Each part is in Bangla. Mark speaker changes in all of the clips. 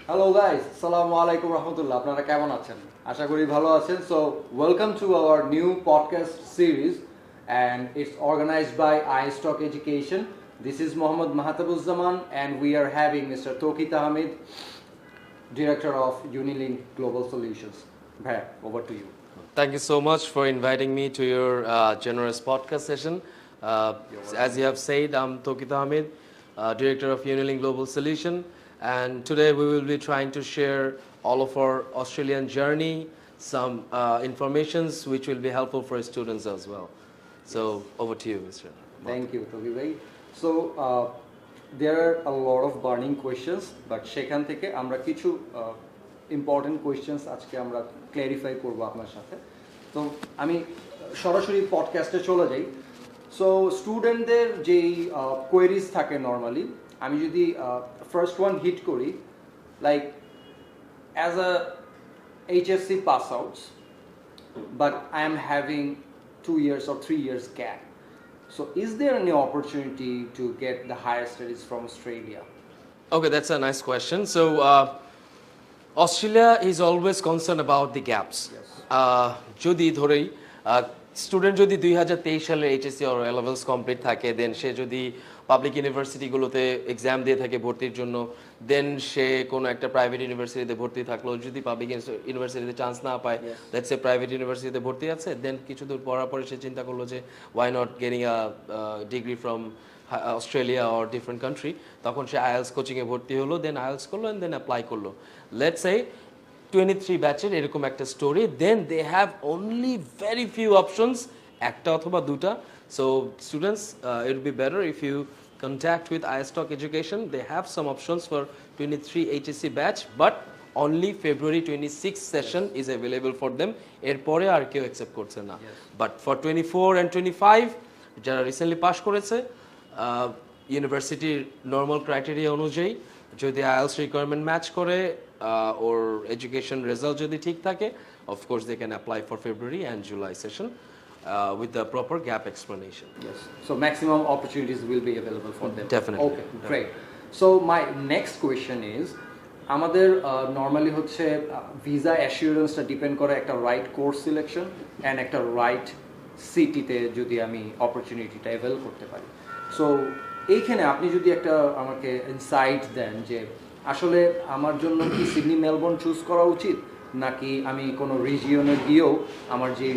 Speaker 1: Hello guys, Assalamu alaikum rahmatullah. আপনারা কেমন আছেন? আশা করি ভালো আছেন. So, welcome to our new podcast series and it's organized by iStock Education. This is Mohammad Mahatabuzzaman and we are having Mr. Tokit Ahmed, Director of Unilink Global Solutions. Bhai, over to you.
Speaker 2: Thank you so much for inviting me to your generous podcast session. As you have said, I'm Tokit Ahmed, Director of Unilink Global Solution, and today we will be trying to share all of our Australian journey, some informations which will be helpful for students as well. So over to you, Mr.
Speaker 1: Thank you, Toki bhai. So, there are a lot of burning questions, but সেখান থেকে আমরা কিছু ইম্পর্টেন্ট কোয়েশ্চেন্স আজকে আমরা ক্ল্যারিফাই করব আপনার সাথে. তো আমি সরাসরি পডকাস্টে চলে যাই. সো স্টুডেন্টদের যেই কোয়েরিজ থাকে নর্মালি, আমি যদি ফার্স্ট ওয়ান হিট করি, like as a HSC pass outs but I am having 2 years or 3 years gap. So is there any opportunity to get the higher studies from Australia?
Speaker 2: Okay, that's a nice question. So Australia is always concerned about the gaps.
Speaker 1: Yes.
Speaker 2: যদি ধরেই স্টুডেন্ট যদি 2023 সালে HSC or a levels complete থাকে, দেন সে যদি পাবলিক ইউনিভার্সিটিগুলোতে এক্সাম দিয়ে থাকে ভর্তির জন্য, দেন সে কোনো একটা প্রাইভেট ইউনিভার্সিটিতে ভর্তি থাকলো, যদি পাবলিক ইউনিভার্সিটিতে চান্স না পায়, দ্যাটস এ প্রাইভেট ইউনিভার্সিটিতে ভর্তি আছে, দেন কিছু দূর পড়ার পরে সে চিন্তা করলো যে why not getting a degree from Australia or different country, তখন সে আইএলস কোচিংয়ে ভর্তি হলো, দেন আইএলস করলো অ্যান্ড দেন অ্যাপ্লাই করলো। লেটস সে 23 ব্যাচের এরকম একটা story, then they have only very few options, একটা অথবা দুটা। So students, it will be better if you contact with iStock Education. They have some options for 23 HSC batch, but only February 26 session is available for them. এরপরে আর কেউ অ্যাকসেপ্ট করছে না। But for 24 and 25 যারা রিসেন্টলি পাস করেছে, ইউনিভার্সিটির নর্মাল ক্রাইটেরিয়া অনুযায়ী যদি আইএলস রিকোয়ারমেন্ট ম্যাচ করে ওর এডুকেশন রেজাল্ট যদি ঠিক থাকে, of course they can apply for February and July session with the proper gap explanation.
Speaker 1: Yes. So maximum opportunities will be available for them.
Speaker 2: Definitely.
Speaker 1: Okay, great. So my next question is, আমাদের নর্মালি হচ্ছে ভিসা অ্যাসিওরেন্সটা ডিপেন্ড করে একটা রাইট কোর্স সিলেকশন অ্যান্ড একটা রাইট সিটিতে যদি আমি অপরচুনিটিটা অ্যাভেল করতে পারি। সো এইখানে আপনি যদি একটা আমাকে ইনসাইট দেন যে আসলে আমার জন্য কি সিডনি মেলবোর্ন চুজ করা উচিত, নাকি আমি কোনো রিজিয়নে গিয়েও আমার যে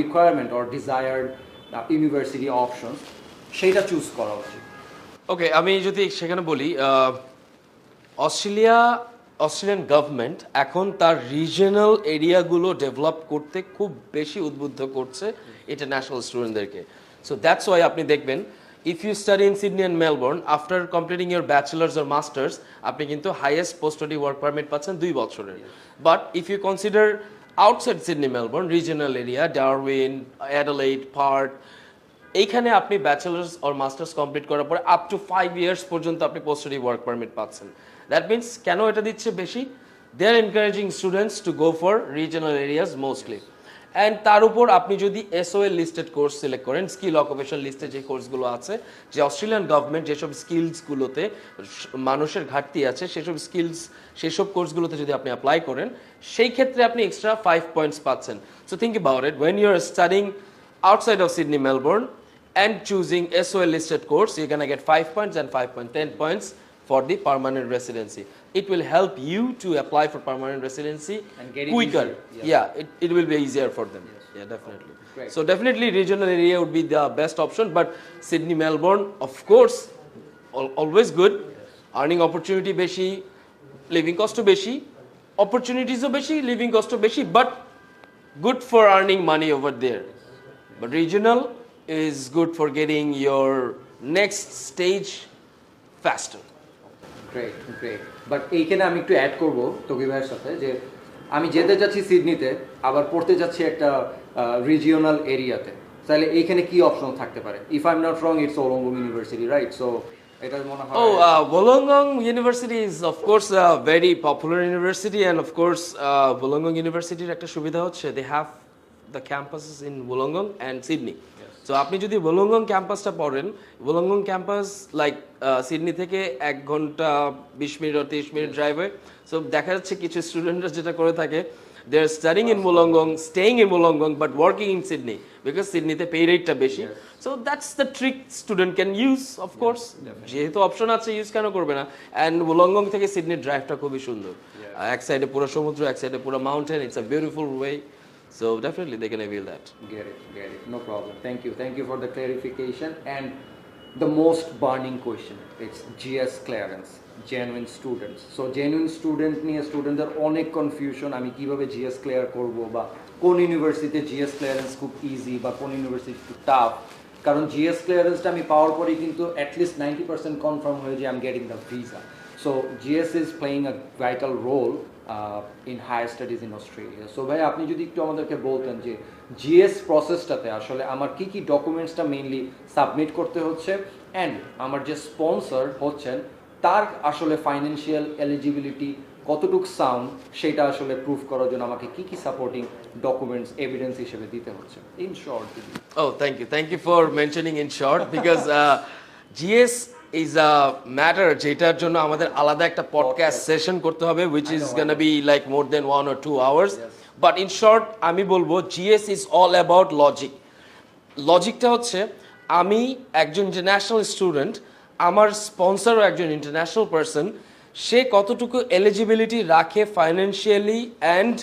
Speaker 1: requirement or desired university options সেইটা চুজ করা উচিত?
Speaker 2: ওকে, আমি যদি সেখানে বলি, অস্ট্রেলিয়ান গভর্নমেন্ট এখন তার রিজিয়নাল এরিয়াগুলো ডেভেলপ করতে খুব বেশি উদ্বুদ্ধ করছে ইন্টারন্যাশনাল স্টুডেন্টদেরকে। সো দ্যাটস ওয়াই আপনি দেখবেন, if you study in Sydney and Melbourne, after completing your bachelor's or master's, আপনি কিন্তু highest post study work permit পাচ্ছেন 2 বছরের। But if you consider outside Sydney, Melbourne, regional area, Darwin, Adelaide, Perth, এইখানে আপনি ব্যাচেলার্স অর মাস্টার্স কমপ্লিট করার পরে আপ টু 5 ইয়ার্স পর্যন্ত আপনি পোস্ট স্টাডি ওয়ার্ক পারমিট পাচ্ছেন। দ্যাট মিনস কেন এটা দিচ্ছে বেশি? They are encouraging students to go for regional areas mostly. And তার উপর আপনি যদি এসওএল লিস্টেড কোর্স সিলেক্ট করেন, স্কিল অকুপেশন লিস্টে যে কোর্সগুলো আছে, যে অস্ট্রেলিয়ান গভর্নমেন্ট যেসব স্কিলসগুলোতে মানুষের ঘাটতি আছে, সেসব কোর্সগুলোতে যদি আপনি অ্যাপ্লাই করেন, সেই ক্ষেত্রে আপনি এক্সট্রা 5 পয়েন্টস পাচ্ছেন। So think about it, when you are studying outside of Sydney, Melbourne and choosing SOL listed course, you're going to get 5 points and 5.10 points for the permanent residency. It will help you to apply for permanent residency
Speaker 1: and get it
Speaker 2: quicker.
Speaker 1: easier.
Speaker 2: Yeah, it will be easier for them.
Speaker 1: Yes.
Speaker 2: Yeah, definitely.
Speaker 1: Great.
Speaker 2: So definitely regional area would be the best option, but Sydney, Melbourne, of course, always good. Yes. Earning opportunity beshi, living cost beshi, opportunities beshi, living cost beshi, but good for earning money over there. But regional is good for getting your next stage faster.
Speaker 1: Great great. But এইখানে আমি একটু অ্যাড করবো তকি ভাইয়ের সাথে, যে আমি যেতে যাচ্ছি সিডনিতে, আবার পড়তে যাচ্ছি একটা রিজিওনাল এরিয়াতে, তাহলে এইখানে কি অপশন থাকতে পারে? If I am not wrong, it's Wollongong university, right? So এটা মনে হয়
Speaker 2: Wollongong University is of course a very popular university, and of course Wollongong University একটা সুবিধা হচ্ছে they have the campuses in Wollongong and Sydney.
Speaker 1: Yes.
Speaker 2: So আপনি যদি wollongong ক্যাম্পাসটা পড়েন, wollongong ক্যাম্পাস লাইক সিডনি থেকে 1 ঘন্টা 20 মিনিট বা 30 মিনিট ড্রাইভে। সো দেখা যাচ্ছে কিছু স্টুডেন্টরা যেটা করে থাকে, they are studying in wollongong, staying in wollongong but working in Sydney because সিডনিতে পে রেটটা বেশি। So that's the trick student can use, of course যেহেতু অপশন আছে ইউজ কেন করবে না। অ্যান্ড wollongong থেকে সিডনির ড্রাইভটা খুবই সুন্দর, এক সাইডে পুরো সমুদ্র, এক সাইডে পুরো mountain, it's a beautiful way. So definitely they can avail that.
Speaker 1: Get it. No problem. Thank you for the clarification. And the most burning question, it's GS clearance, genuine students. So genuine student নিয়ে স্টুডেন্টদের অনেক কনফিউশন, আমি কিভাবে GS ক্লিয়ার করব, বা কোন ইউনিভার্সিটিতে GS ক্লিয়ারেন্স খুব ইজি বা কোন ইউনিভার্সিটি একটু টাফ। কারণ GS ক্লিয়ারেন্সটা আমি পাওয়ার পরেই কিন্তু অ্যাটলিস্ট 90% কনফার্ম হয়ে যায় I am getting the visa. So GS is playing a vital role in higher studies in Australia. So ভাই আপনি যদি একটু আমাদেরকে বলতেন যে GS প্রসেসটাতে আসলে আমার কি কি ডকুমেন্টসটা মেইনলি সাবমিট করতে হচ্ছে, অ্যান্ড আমার যে স্পন্সর হচ্ছেন তার আসলে ফাইন্যান্সিয়াল এলিজিবিলিটি কতটুকু সাউন্ড, সেটা আসলে প্রুফ করার জন্য আমাকে কি কি সাপোর্টিং ডকুমেন্টস এভিডেন্স হিসেবে দিতে হচ্ছে in short.
Speaker 2: Oh, thank you for mentioning in short because GS is a matter যেটার জন্য আমাদের আলাদা একটা পডকাস্ট সেশন করতে হবে, which is gonna be like more than 1 or 2 hours. But in short আমি বলবো GS is all about logic. লজিকটা হচ্ছে আমি একজন ইন্টারন্যাশনাল স্টুডেন্ট, আমার স্পন্সরও একজন ইন্টারন্যাশনাল পারসন, সে কতটুকু এলিজিবিলিটি রাখে ফাইন্যান্সিয়ালি, অ্যান্ড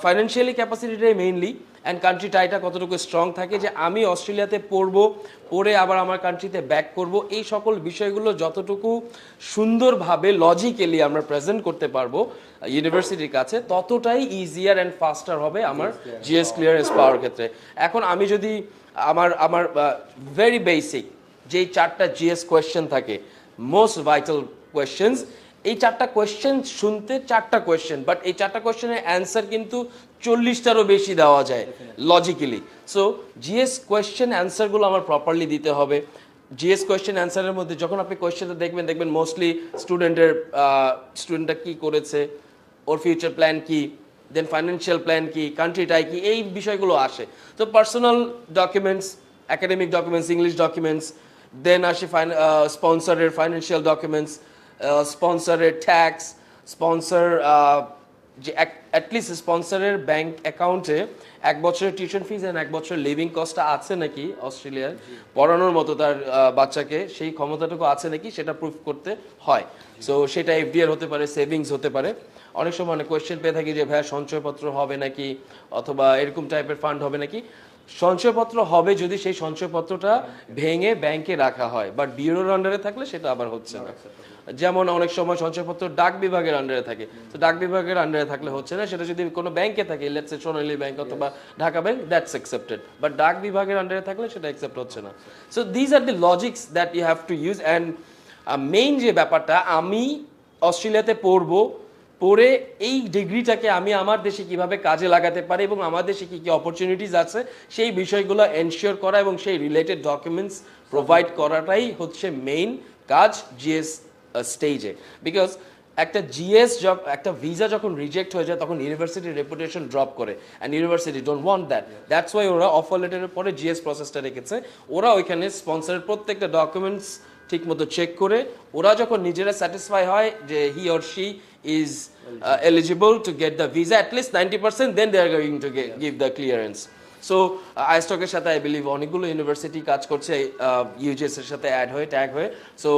Speaker 2: ফাইন্যান্সিয়ালি ক্যাপাসিটিটাই মেইনলি, অ্যান্ড কান্ট্রি টাইটা কতটুকু স্ট্রং থাকে যে আমি অস্ট্রেলিয়াতে পড়বো, পড়ে আবার আমার কান্ট্রিতে ব্যাক করব, এই সকল বিষয়গুলো যতটুকু সুন্দরভাবে লজিক্যালি আমরা প্রেজেন্ট করতে পারবো ইউনিভার্সিটির কাছে, ততটাই ইজিয়ার অ্যান্ড ফাস্টার হবে আমার GS ক্লিয়ারেন্স পাওয়ার ক্ষেত্রে। এখন আমি যদি আমার ভেরি বেসিক যেই 4টা GS কোয়েশ্চেন থাকে, মোস্ট ভাইটাল কোয়েশ্চেন্স, এই 4টা কোয়েশ্চেন শুনতে 4টা কোয়েশ্চেন, বাট এই 4টা কোয়েশ্চেনের অ্যান্সার কিন্তু 40টারও বেশি দেওয়া যায় লজিক্যালি। সো GS কোয়েশ্চেন অ্যান্সারগুলো আমার প্রপারলি দিতে হবে। GS কোয়েশ্চেন অ্যান্সারের মধ্যে যখন আপনি কোয়েশ্চেনটা দেখবেন মোস্টলি স্টুডেন্টটা কী করেছে, ওর ফিউচার প্ল্যান কি, দেন ফাইন্যান্সিয়াল প্ল্যান কি, কান্ট্রিটাই কি, এই বিষয়গুলো আসে। তো personal documents, academic documents, English documents, then আসে স্পন্সরের ফাইন্যান্সিয়াল ডকুমেন্টস, স্পন্সরের ট্যাক্স, স্পন্সর যে অ্যাটলিস্ট স্পন্সরের ব্যাংক অ্যাকাউন্টে 1 বছরের টিউশন ফিজ অ্যান্ড 1 বছরের লিভিং কস্টটা আছে নাকি অস্ট্রেলিয়ার পড়ানোর মতো তার বাচ্চাকে, সেই ক্ষমতাটুকু আছে নাকি সেটা প্রুফ করতে হয়। সো সেটা FDR হতে পারে, সেভিংস হতে পারে। অনেক সময় অনেক কোয়েশ্চেন পেয়ে থাকি যে ভাইয়া সঞ্চয়পত্র হবে নাকি, অথবা এরকম টাইপের ফান্ড হবে নাকি। সঞ্চয়পত্র হবে যদি সেই সঞ্চয়পত্রটা ভেঙে ব্যাংকে রাখা হয়, বাট বিউরোর আন্ডারে থাকলে সেটা আবার হচ্ছে না। যেমন অনেক সময় সঞ্চয়পত্র ডাক বিভাগের আন্ডারে থাকে, তো ডাক বিভাগের আন্ডারে থাকলে হচ্ছে না, সেটা যদি কোনো ব্যাংকে থাকে, লেটস সে সোনালী ব্যাংক অথবা Dhaka bank, that's accepted, but ডাক বিভাগের আন্ডারে থাকলে সেটা অ্যাকসেপ্ট হচ্ছে না। So these are the logics that you have to use. And main যে ব্যাপারটা, আমি অস্ট্রেলিয়াতে পড়বো, পড়ে এই ডিগ্রিটাকে আমি আমার দেশে কিভাবে কাজে লাগাতে পারি এবং আমার দেশে কী কী অপরচুনিটিস আছে সেই বিষয়গুলো এনশিওর করা এবং সেই রিলেটেড ডকুমেন্টস প্রোভাইড করাটাই হচ্ছে মেইন কাজ GS স্টেজে। বিকজ একটা একটা ভিসা যখন রিজেক্ট হয়ে যায় তখন ইউনিভার্সিটির রেপুটেশন ড্রপ করে, and university don't want that. That's why ওরা অফার লেটারের পরে GS প্রসেসটা রেখেছে। ওরা ওইখানে স্পন্সরের প্রত্যেকটা ডকুমেন্টস ঠিক মতো চেক করে, ওরা যখন নিজেরা স্যাটিসফাই হয় যে he or she is eligible to get the visa at least 90%, then they are going to give the clearance. So iStock এর সাথে I believe অনেকগুলো ইউনিভার্সিটি কাজ করছে UGS এর সাথে অ্যাড হয়ে ট্যাগ হয়ে। So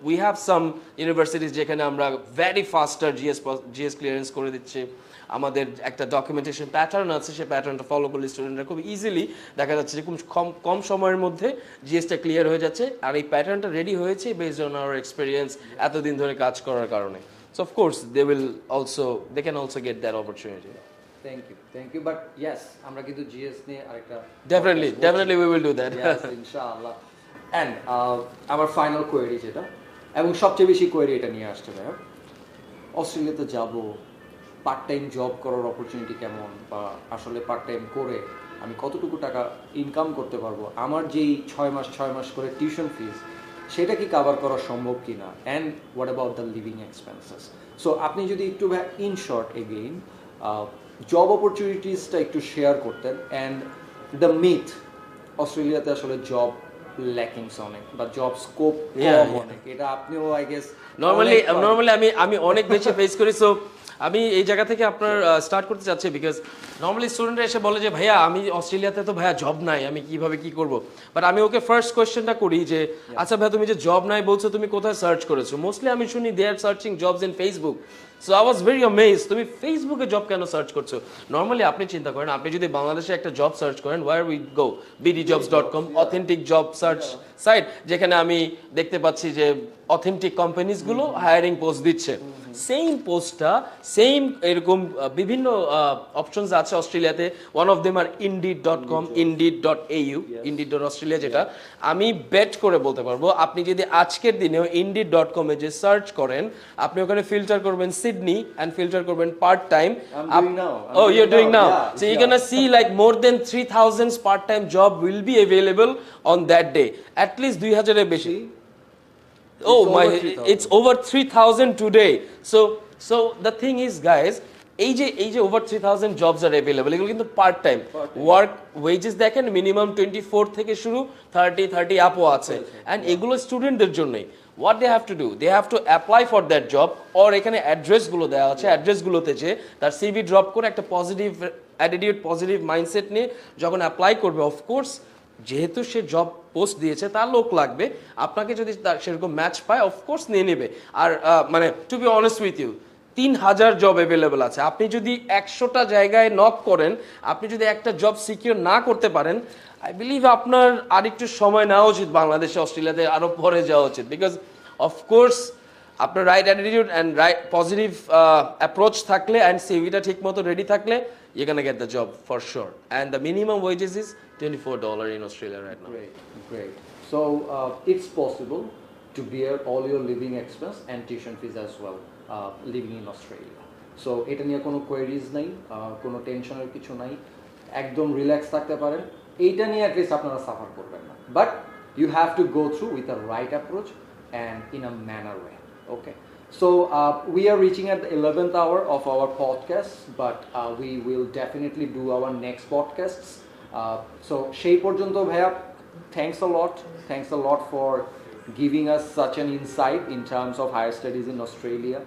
Speaker 2: we have some universities যেখানে আমরা very faster GS clearance করে দিচ্ছি। আমাদের একটা ডকুমেন্টেশন প্যাটার্ন আছে, সেই প্যাটার্নটা ফলো করলে স্টুডেন্টরা খুব ইজিলি দেখা যাচ্ছে যে খুব কম সময়ের মধ্যে GSটা ক্লিয়ার হয়ে যাচ্ছে, আর এই প্যাটার্নটা রেডি হয়েছে বেসড অন আওয়ার এক্সপিরিয়েন্স এতদিন ধরে কাজ করার কারণে। So of course they can also get that opportunity.
Speaker 1: Thank you. But yes, আমরা কিন্তু GS নিয়ে আরেকটা
Speaker 2: definitely we will do that.
Speaker 1: Yes, inshallah. And আমার ফাইনাল কোয়েরি যেটা, এবং সবচেয়ে বেশি কোয়েরি এটা নিয়ে আসছে ভাই, অস্ট্রেলিয়াতে যাব, পার্ট টাইম জব করার অপরচুনিটি কেমন, বা আসলে পার্ট টাইম করে আমি কতটুকু টাকা ইনকাম করতে পারবো, আমার যেই 6 মাস করে টিউশন ফিস সেটা কি কভার করা সম্ভব কি না, and what about the living expenses. So আপনি যদি একটু ইন শর্ট এগেইন জব অপরচুনিটিসটা একটু শেয়ার করতেন, অ্যান্ড দ্য মিথ অস্ট্রেলিয়াতে আসলে জব ল্যাকিংস অনেক বা জব স্কোপ
Speaker 2: Yeah,
Speaker 1: কম
Speaker 2: yeah.
Speaker 1: অনেক, এটা আপনিও আই গেস
Speaker 2: নর্মালি আমি অনেক বেশি ফেস করি। সো আমি এই জায়গা থেকে আপনার স্টার্ট করতে চাচ্ছি, বিকজ নর্মালি স্টুডেন্টরা এসে বলে যে ভাইয়া আমি অস্ট্রেলিয়াতে তো ভাইয়া জব নাই, আমি কিভাবে কি করব। বাট আমি ওকে ফার্স্ট কোয়েশ্চেনটা করি যে আচ্ছা ভাইয়া তুমি যে জব নাই বলছো, তুমি কোথায় সার্চ করেছো? মোস্টলি আমি শুনি they are searching jobs in Facebook. So I was very amazed, তুমি ফেসবুকে জব কেন সার্চ করছো? নর্মালি আপনি চিন্তা করেন, আপনি যদি বাংলাদেশে একটা জব সার্চ করেন, where we go bdjobs.com, authentic job search site, যেখানে আমি দেখতে পাচ্ছি যে অথেন্টিক কোম্পানিজগুলো হায়ারিং পোস্ট দিচ্ছে। সেম পোস্টটা সেম এরকম বিভিন্ন অপশনস আছে অস্ট্রেলিয়াতে। One of them are indeed.com, indeed.au, indeed.australia, যেটা আমি বেট করে বলতে পারবো আপনি যদি আজকের দিনেও indeed.com এ যে সার্চ করেন, আপনি ওখানে ফিল্টার করবেন সিডনি অ্যান্ড ফিল্টার করবেন part time.
Speaker 1: doing now. I'm
Speaker 2: Oh, you're doing now.
Speaker 1: Yeah,
Speaker 2: So you're gonna see like more than 3,000 part-time job will be available on that day. At least 2,000 এর বেশি। Oh
Speaker 1: It's
Speaker 2: my,
Speaker 1: over 3,000.
Speaker 2: it's over 3,000 today. So the thing is, guys, এই যে over 3,000 jobs are available, এগুলো কিন্তু পার্ট টাইম ওয়ার্ক। ওয়েজেস দেখেন মিনিমাম 24 থেকে শুরু 30 আপও আছে, অ্যান্ড এগুলো স্টুডেন্টদের জন্যই। What they have to do, they have to apply for that job, or এখানে অ্যাড্রেসগুলো দেওয়া আছে, অ্যাড্রেসগুলোতে যে তার সিভি ড্রপ করে একটা পজিটিভ অ্যাটিটিউড, পজিটিভ মাইন্ডসেট নিয়ে যখন অ্যাপ্লাই করবে, অফকোর্স যেহেতু সে জব পোস্ট দিয়েছে তার লোক লাগবে, আপনাকে যদি তার সেরকম ম্যাচ পায় অফকোর্স নিয়ে নেবে। আর মানে to be honest with you, 3,000 job available আছে। আপনি যদি 100টা জায়গায় নক করেন, আপনি যদি একটা জব সিকিউর না করতে পারেন, আই বিলিভ আপনার আরেকটু সময় নেওয়া উচিত, বাংলাদেশে অস্ট্রেলিয়াতে আরও পরে যাওয়া উচিত। বিকজ অফকোর্স আপনার right attitude and right positive approach থাকলে অ্যান্ড সিভিটা ঠিক মতো রেডি থাকলে, you're gonna get the job for sure. And the minimum wages is $24 in Australia right now.
Speaker 1: Great. So it's possible to bear all your living expense and tuition fees as well, living in Australia. So এটা নিয়ে কোনো কোয়েরিজ নাই, কোনো টেনশনের কিছু নাই, একদম রিল্যাক্স থাকতে পারেন। এইটা নিয়ে অ্যাটলিস্ট আপনারা সাফার করবেন না, but you have to go through with a right approach and in a manner way. Okay, so we are reaching at the 11th hour of our podcast, but we will definitely do our next podcasts. So সেই পর্যন্ত ভাইয়া, thanks a lot for giving us such an insight in terms of higher studies in Australia,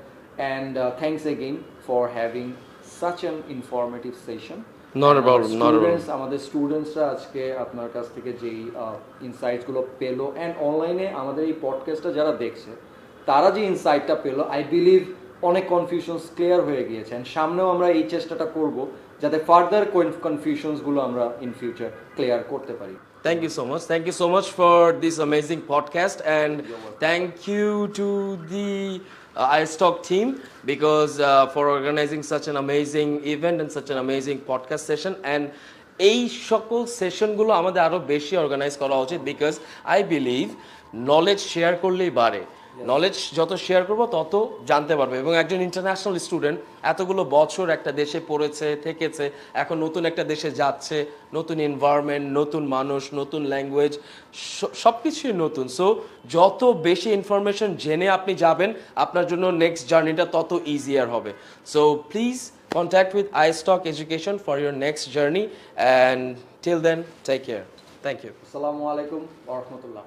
Speaker 1: and thanks again for having such an informative session.
Speaker 2: Not a problem, not a problem.
Speaker 1: আমাদের স্টুডেন্টসরা আজকে আপনার কাছ থেকে যেই ইনসাইটসগুলো পেলো, অ্যান্ড অনলাইনে আমাদের এই পডকাস্টটা যারা দেখছে তারা যে ইনসাইটটা পেলো, আই বিলিভ অনেক কনফিউশনস ক্লিয়ার হয়ে গিয়েছে। অ্যান্ড সামনেও আমরা এই চেষ্টাটা করব যাতে ফার্দার কনফিউশনসগুলো আমরা ইন ফিউচার ক্লিয়ার করতে পারি।
Speaker 2: Thank you so much. Thank you so much for this amazing podcast, and thank you to the iStock team because for organizing such an amazing event and such an amazing podcast session. And এই সকল সেশনগুলো আমাদের আরো বেশি অর্গানাইজ করা উচিত, because I believe knowledge share করলেই বাড়ে। নলেজ যত শেয়ার করবো তত জানতে পারবে। এবং একজন ইন্টারন্যাশনাল স্টুডেন্ট এতগুলো বছর একটা দেশে পড়েছে, থেকেছে, এখন নতুন একটা দেশে যাচ্ছে, নতুন এনভায়রনমেন্ট, নতুন মানুষ, নতুন ল্যাঙ্গুয়েজ, সব কিছুই নতুন। সো যত বেশি ইনফরমেশন জেনে আপনি যাবেন, আপনার জন্য নেক্সট জার্নিটা তত ইজিয়ার হবে। So please contact with iStock Education for your next journey, and till then take care. Thank you.
Speaker 1: আসসালামু আলাইকুম ওয়া রাহমাতুল্লাহ।